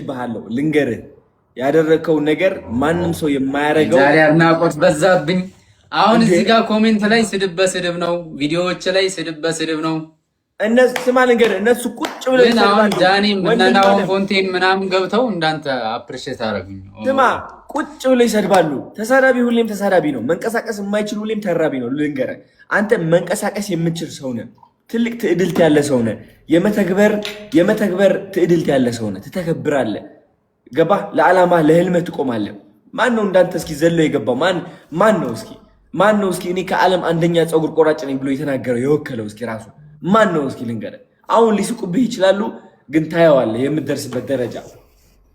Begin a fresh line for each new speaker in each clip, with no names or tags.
ባለው ልንገርህ ያደረከው ነገር ማንም ሰው የማያረጋው
ዛሬ አድናቆት በዛብኝ። አሁን እዚህ ጋር ኮሜንት ላይ ስድብ በስድብ ነው፣ ቪዲዮዎች ላይ ስድብ በስድብ ነው።
እነሱ ስማ ልንገርህ እነሱ ቁጭ ብለው
ግን አሁን ዳኒ ምናናውን ፎንቴን ምናምን ገብተው እንዳንተ አፕሪሼት አደረጉኝ።
ስማ ቁጭ ብለው ይሰድባሉ። ተሳዳቢ ሁሌም ተሳዳቢ ነው። መንቀሳቀስ የማይችል ሁሌም ተራቢ ነው። ልንገርህ አንተ መንቀሳቀስ የምችል ሰው ነህ። ትልቅ ትዕድልት ያለ ሰው ነህ። የመተግበር ትዕድልት ያለ ሰው ነህ። ትተከብራለህ። ገባ ለዓላማ ለህልምህ ትቆማለህ። ማን ነው እንዳንተ እስኪ ዘሎ የገባው? ማን ነው እስኪ እኔ ከዓለም አንደኛ ፀጉር ቆራጭ ነኝ ብሎ የተናገረው የወከለው እስኪ ራሱ ማን ነው እስኪ ልንገርህ። አሁን ሊስቁብህ ይችላሉ፣ ግን ታየዋለህ የምትደርስበት ደረጃ።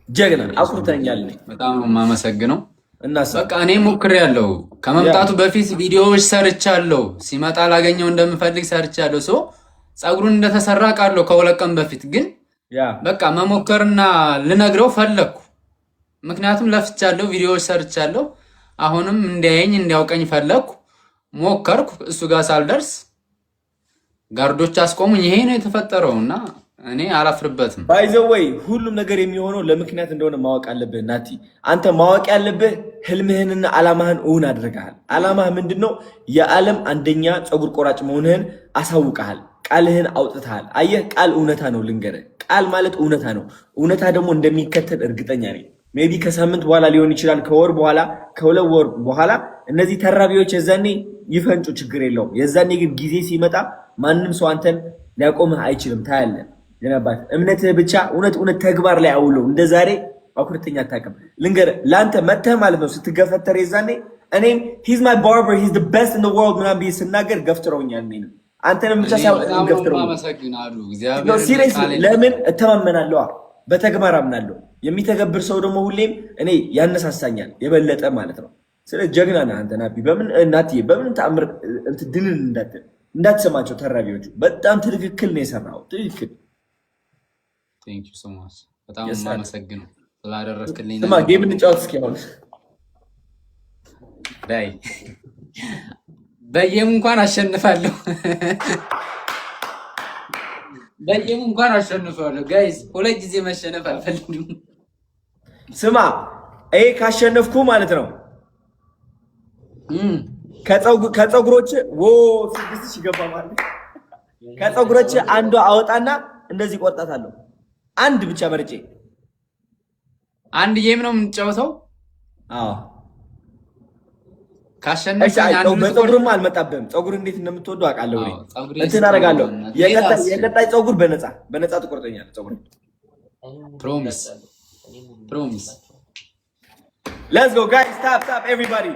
ጀግና አኩርተኛል።
በጣም የማመሰግነው እና በቃ እኔ ሞክሬያለሁ። ከመምጣቱ በፊት ቪዲዮዎች ሰርቻለሁ። ሲመጣ ላገኘው እንደምፈልግ ሰርቻለሁ። ሶ ፀጉሩን እንደተሰራ ቃለሁ ከሁለት ቀን በፊት ግን በቃ መሞከርና ልነግረው ፈለኩ። ምክንያቱም ለፍቻለሁ፣ ቪዲዮዎች ሰርቻለሁ። አሁንም እንዲያየኝ እንዲያውቀኝ ፈለኩ። ሞከርኩ። እሱ ጋር ሳልደርስ ጋርዶች አስቆሙኝ። ይሄ ነው የተፈጠረውና እኔ አላፍርበትም። ባይዘወይ ሁሉም ነገር የሚሆነው ለምክንያት እንደሆነ ማወቅ አለብህ ናቲ። አንተ ማወቅ ያለብህ ህልምህንና ዓላማህን እውን አድርገሃል። ዓላማህ ምንድነው? የዓለም አንደኛ ፀጉር ቆራጭ መሆንህን አሳውቀሃል። ቃልህን አውጥተሃል። አየህ ቃል እውነታ ነው። ልንገርህ ቃል ማለት እውነታ ነው። እውነታ ደግሞ እንደሚከተል እርግጠኛ ነኝ። ሜቢ ከሳምንት በኋላ ሊሆን ይችላል፣ ከወር በኋላ፣ ከሁለት ወር በኋላ እነዚህ ተራቢዎች የዛኔ ይፈንጩ፣ ችግር የለውም። የዛኔ ግን ጊዜ ሲመጣ ማንም ሰው አንተን ሊያቆምህ አይችልም። ታያለህ። ገነባት እምነትህ ብቻ እውነት ተግባር ላይ አውለው። እንደ ዛሬ አኩርተኛ አታውቅም። ልንገርህ ለአንተ መተህ ማለት ነው ስትገፈተር የዛኔ እኔም ሂዝ ማይ ባርበር ሂዝ ዘ ቤስት ኢን ዘ ወርልድ ምናምን ብዬ ስናገር ገፍትረውኛል። እኔንም አንተንም ብቻ ሳይሆን ገፍትረውኛል። ሲሪየስሊ ለምን እተማመናለሁ፣ በተግባር አምናለሁ። የሚተገብር ሰው ደግሞ ሁሌም እኔ ያነሳሳኛል የበለጠ ማለት ነው። ስለ ጀግና ነህ አንተ ናቢ። በምን ተአምር ድልን እንዳትሰማቸው ተራቢዎቹ። በጣም ትክክል ነው የሰራው። ትክክል ቴንክ ዩ ሶ ማች። በጣም የማመሰግነው ስላደረክልኝ።
ስማ ጌም እንጫወት እስኪ። አሁን
ዳይ በየም እንኳን አሸንፋለሁ። በየም እንኳን አሸንፋለሁ። ጋይስ ሁለት ጊዜ መሸነፍ አልፈልግም።
ስማ ይሄ ካሸነፍኩ ማለት ነው ከፀጉሮች ስድስት ይገባ ማለት ከፀጉሮች አንዷ አወጣና እንደዚህ ቆርጣታለሁ። አንድ ብቻ መርጬ
አንድ ጌም ነው የምንጫወተው።
አዎ
ካሸነፍኩኝ አንድ
በፀጉርም አልመጣብህም። ፀጉር እንዴት እንደምትወዱ አውቃለሁ። እንትን አደርጋለሁ። የቀጣይ ፀጉር በነፃ ትቆርጠኛለህ። ፀጉር ፕሮሚስ። Let's go guys, stop everybody.